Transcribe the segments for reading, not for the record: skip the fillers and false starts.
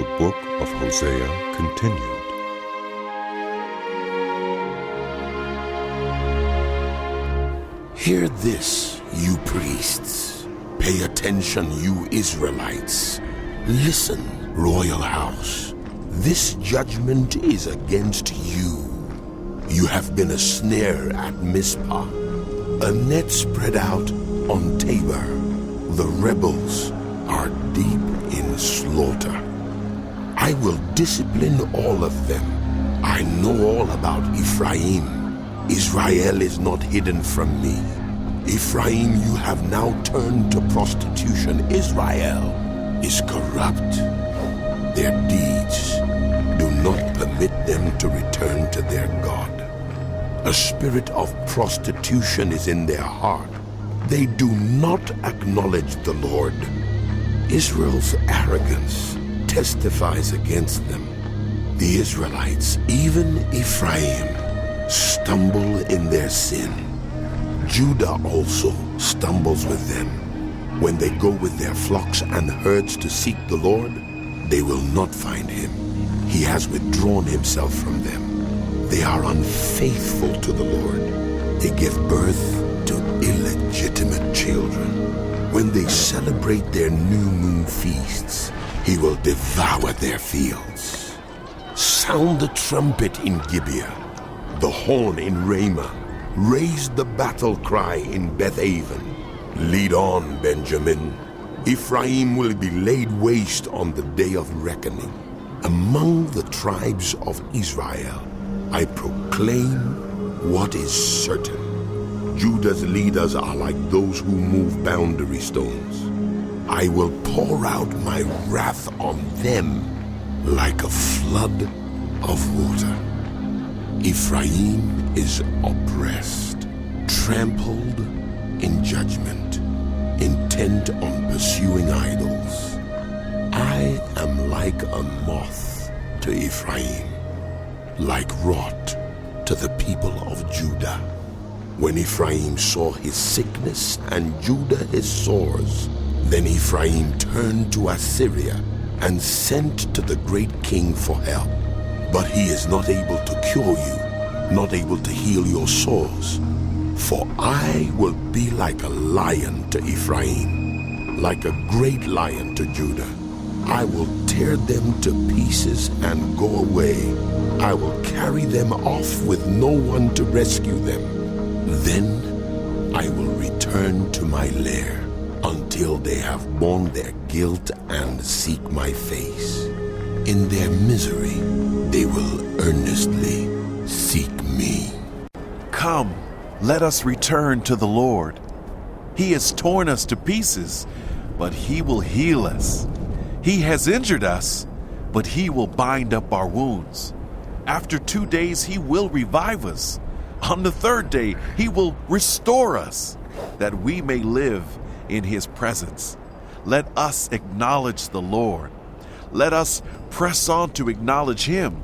The book of Hosea continued. Hear this, you priests. Pay attention, you Israelites. Listen, royal house. This judgment is against you. You have been a snare at Mizpah, a net spread out on Tabor. The rebels are deep in slaughter. I will discipline all of them. I know all about Ephraim. Israel is not hidden from me. Ephraim, you have now turned to prostitution. Israel is corrupt. Their deeds do not permit them to return to their God. A spirit of prostitution is in their heart. They do not acknowledge the Lord. Israel's arrogance testifies against them. The Israelites, even Ephraim, stumble in their sin. Judah also stumbles with them. When they go with their flocks and herds to seek the Lord, they will not find him. He has withdrawn himself from them. They are unfaithful to the Lord. They give birth to illegitimate children. When they celebrate their new moon feasts, he will devour their fields. Sound the trumpet in Gibeah, the horn in Ramah. Raise the battle cry in Bethaven. Lead on, Benjamin. Ephraim will be laid waste on the day of reckoning. Among the tribes of Israel, I proclaim what is certain. Judah's leaders are like those who move boundary stones. I will pour out my wrath on them like a flood of water. Ephraim is oppressed, trampled in judgment, intent on pursuing idols. I am like a moth to Ephraim, like rot to the people of Judah. When Ephraim saw his sickness and Judah his sores, then Ephraim turned to Assyria and sent to the great king for help. But he is not able to cure you, not able to heal your sores. For I will be like a lion to Ephraim, like a great lion to Judah. I will tear them to pieces and go away. I will carry them off with no one to rescue them. Then I will return to my lair until they have borne their guilt and seek my face. In their misery, they will earnestly seek me. Come, let us return to the Lord. He has torn us to pieces, but he will heal us. He has injured us, but he will bind up our wounds. After 2 days, he will revive us. On the third day, he will restore us, that we may live in his presence. Let us acknowledge the Lord. Let us press on to acknowledge him.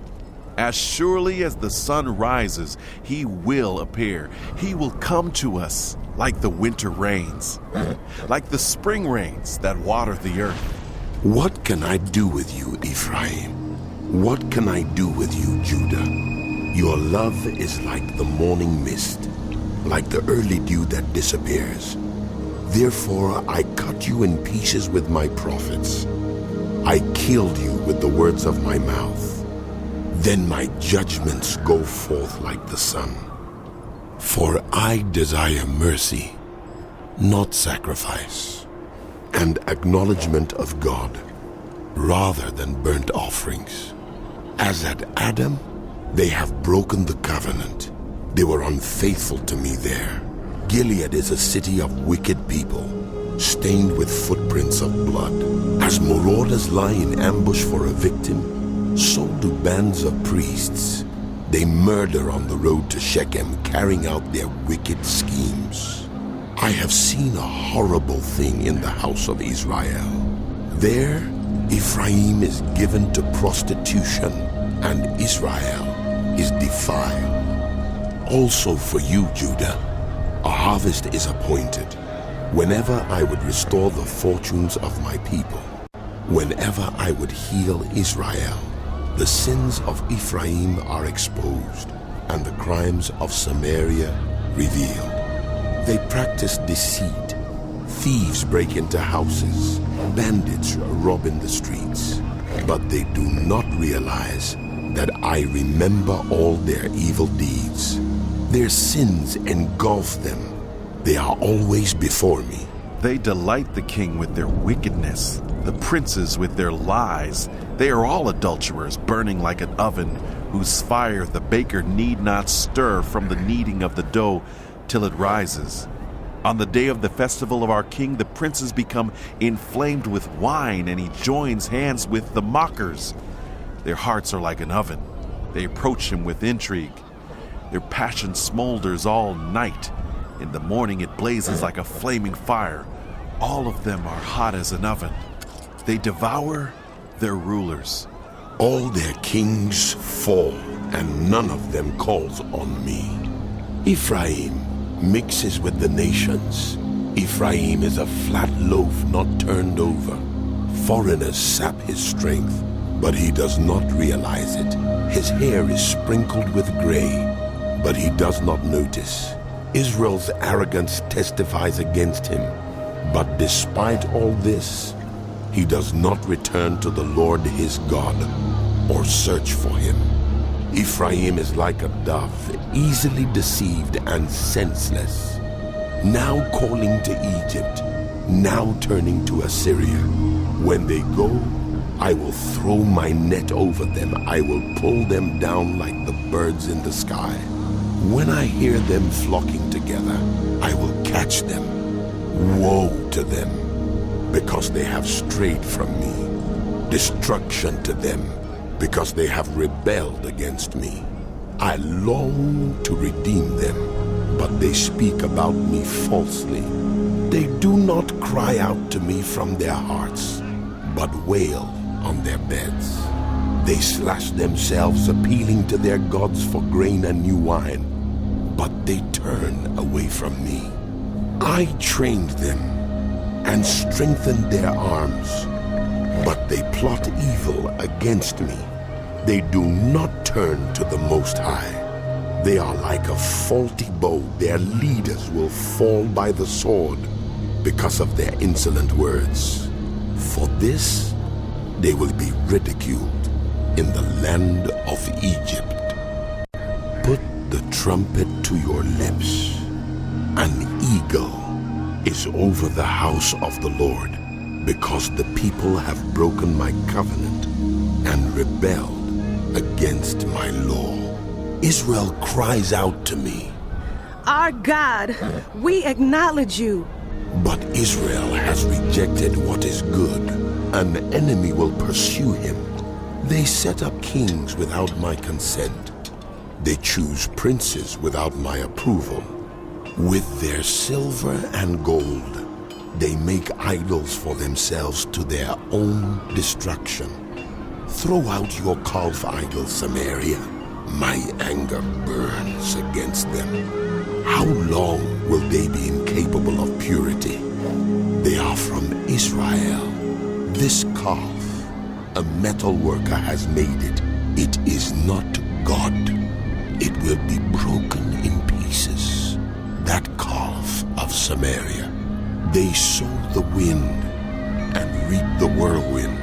As surely as the sun rises, he will appear. He will come to us like the winter rains, like the spring rains that water the earth. What can I do with you, Ephraim? What can I do with you, Judah? Your love is like the morning mist, like the early dew that disappears. Therefore I cut you in pieces with my prophets. I killed you with the words of my mouth. Then my judgments go forth like the sun. For I desire mercy, not sacrifice, and acknowledgement of God, rather than burnt offerings. As at Adam, they have broken the covenant. They were unfaithful to me there. Gilead is a city of wicked people, stained with footprints of blood. As marauders lie in ambush for a victim, so do bands of priests. They murder on the road to Shechem, carrying out their wicked schemes. I have seen a horrible thing in the house of Israel. There, Ephraim is given to prostitution, and Israel is defiled. Also for you, Judah, a harvest is appointed, whenever I would restore the fortunes of my people. Whenever I would heal Israel, the sins of Ephraim are exposed, and the crimes of Samaria revealed. They practice deceit. Thieves break into houses. Bandits rob in the streets. But they do not realize that I remember all their evil deeds. Their sins engulf them. They are always before me. They delight the king with their wickedness, the princes with their lies. They are all adulterers, burning like an oven, whose fire the baker need not stir from the kneading of the dough till it rises. On the day of the festival of our king, the princes become inflamed with wine, and he joins hands with the mockers. Their hearts are like an oven. They approach him with intrigue. Their passion smolders all night. In the morning it blazes like a flaming fire. All of them are hot as an oven. They devour their rulers. All their kings fall, and none of them calls on me. Ephraim mixes with the nations. Ephraim is a flat loaf not turned over. Foreigners sap his strength, but he does not realize it. His hair is sprinkled with gray, but he does not notice. Israel's arrogance testifies against him, but despite all this, he does not return to the Lord his God or search for him. Ephraim is like a dove, easily deceived and senseless. Now calling to Egypt, now turning to Assyria. When they go, I will throw my net over them. I will pull them down like the birds in the sky. When I hear them flocking together, I will catch them. Woe to them, because they have strayed from me. Destruction to them, because they have rebelled against me. I long to redeem them, but they speak about me falsely. They do not cry out to me from their hearts, but wail on their beds. They slash themselves, appealing to their gods for grain and new wine, but they turn away from me. I trained them and strengthened their arms, but they plot evil against me. They do not turn to the Most High. They are like a faulty bow. Their leaders will fall by the sword because of their insolent words. For this, they will be ridiculed in the land of Egypt. Put the trumpet to your lips. An eagle is over the house of the Lord, because the people have broken my covenant and rebelled against my law. Israel cries out to me, Our God, we acknowledge you. but Israel has rejected what is good. An enemy will pursue him. They set up kings without my consent. They choose princes without my approval. With their silver and gold, they make idols for themselves to their own destruction. Throw out your calf idols, Samaria. My anger burns against them. How long will they be incapable of purity? They are from Israel. This calf, a metal worker has made it. It is not God. It will be broken in pieces. That calf of Samaria. They sow the wind and reap the whirlwind.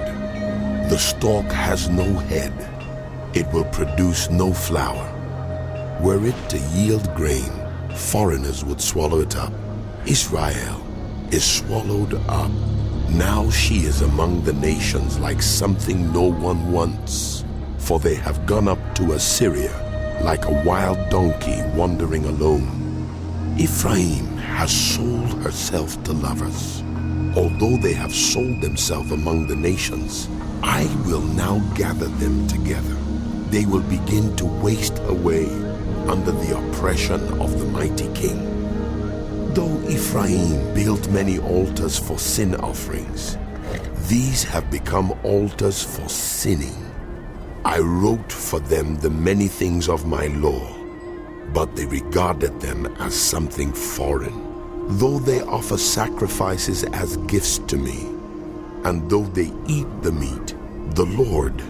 The stalk has no head. It will produce no flower. Were it to yield grain, foreigners would swallow it up. Israel is swallowed up. Now she is among the nations like something no one wants. For they have gone up to Assyria like a wild donkey wandering alone. Ephraim has sold herself to lovers. Although they have sold themselves among the nations, I will now gather them together. They will begin to waste away under the oppression of the mighty king. Though Ephraim built many altars for sin offerings, these have become altars for sinning. I wrote for them the many things of my law, but they regarded them as something foreign. Though they offer sacrifices as gifts to me, and though they eat the meat, the Lord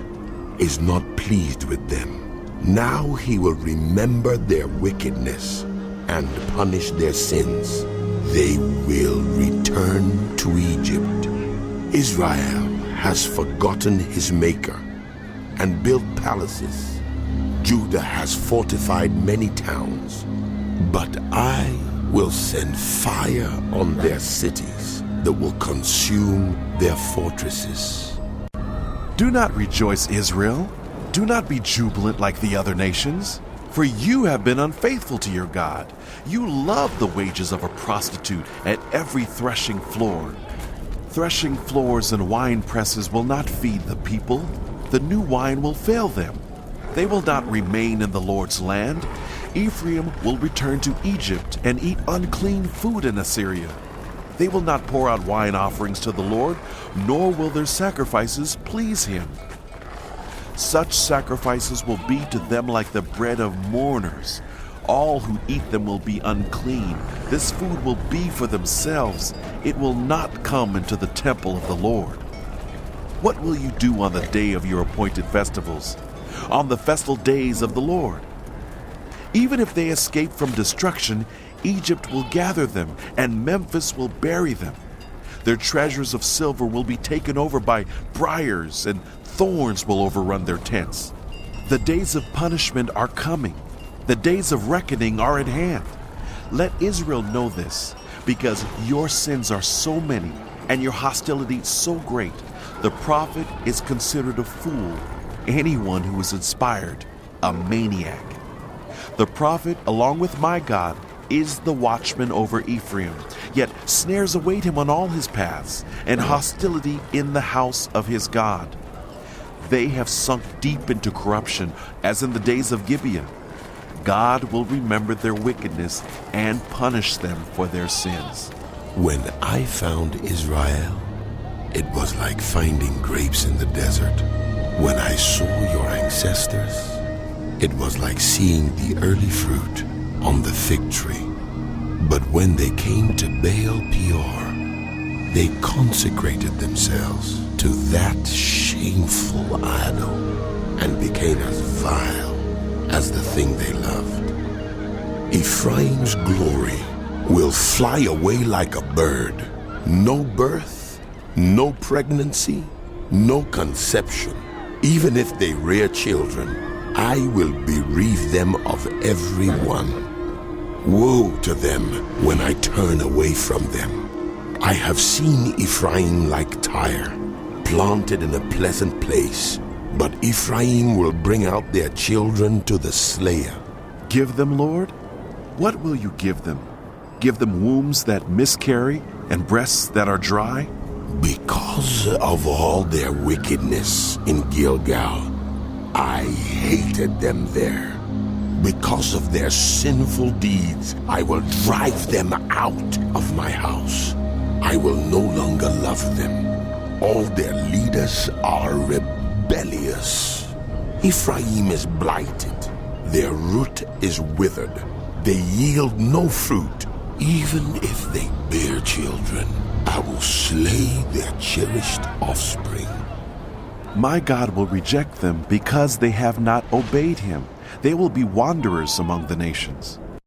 is not pleased with them. Now he will remember their wickedness and punish their sins. They will return to Egypt. Israel has forgotten his maker and built palaces. Judah has fortified many towns. But I will send fire on their cities that will consume their fortresses. Do not rejoice, Israel. Do not be jubilant like the other nations. For you have been unfaithful to your God. You love the wages of a prostitute at every threshing floor. Threshing floors and wine presses will not feed the people. The new wine will fail them. They will not remain in the Lord's land. Ephraim will return to Egypt and eat unclean food in Assyria. They will not pour out wine offerings to the Lord, nor will their sacrifices please him. Such sacrifices will be to them like the bread of mourners. All who eat them will be unclean. This food will be for themselves. It will not come into the temple of the Lord. What will you do on the day of your appointed festivals, on the festal days of the Lord? Even if they escape from destruction, Egypt will gather them, and Memphis will bury them. Their treasures of silver will be taken over by briars, and thorns will overrun their tents. The days of punishment are coming. The days of reckoning are at hand. Let Israel know this, because your sins are so many, and your hostility so great. The prophet is considered a fool, anyone who is inspired, a maniac. The prophet, along with my God, is the watchman over Ephraim, yet snares await him on all his paths, and hostility in the house of his God. They have sunk deep into corruption, as in the days of Gibeah. God will remember their wickedness and punish them for their sins. When I found Israel, it was like finding grapes in the desert. When I saw your ancestors, it was like seeing the early fruit on the fig tree. But when they came to Baal Peor, they consecrated themselves to that shameful idol and became as vile as the thing they loved. Ephraim's glory will fly away like a bird. No birth, no pregnancy, no conception. Even if they rear children, I will bereave them of every one. Woe to them when I turn away from them. I have seen Ephraim like Tyre, planted in a pleasant place, but Ephraim will bring out their children to the slayer. Give them, Lord? What will you give them? Give them wombs that miscarry and breasts that are dry? Because of all their wickedness in Gilgal, I hated them there. Because of their sinful deeds, I will drive them out of my house. I will no longer love them. All their leaders are rebellious. Ephraim is blighted. Their root is withered. They yield no fruit. Even if they bear children, I will slay their cherished offspring. My God will reject them because they have not obeyed him. They will be wanderers among the nations.